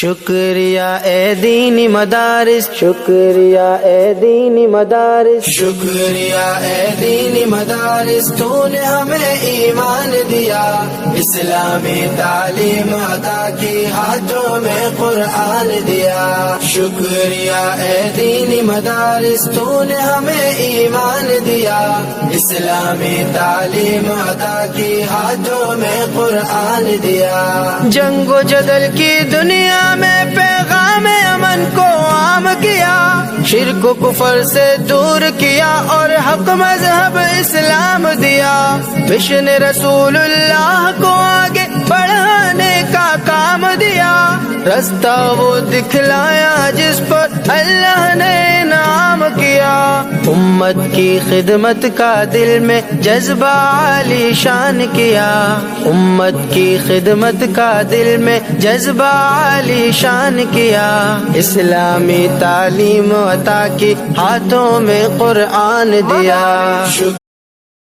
شکریہ اے دینی مدارس، شکریہ اے دینی مدارس، شکریہ اے دینی مدارس، تو نے ہمیں ایمان دیا، اسلامی تعلیم عطا کی، ہاتھوں میں قرآن دیا۔ شکریہ اے دینی مدارس، تو نے ہمیں ایمان دیا، اسلامی تعلیم عطا کی، ہاتھوں میں قرآن دیا۔ جنگ و جدل کی دنیا میں پیغام امن کو عام کیا، شرک و کفر سے دور کیا اور حق مذہب اسلام دیا، مشن رسول اللہ کو آگے بڑھانے کا کام دیا، رستہ وہ دکھلایا جس پر اللہ نے انعام کیا۔ امت کی خدمت کا دل میں جذبہ عالی شان کیا، امت کی خدمت کا دل میں جذبہ عالی شان کیا، اسلامی تعلیم عطا کی، ہاتھوں میں قرآن دیا۔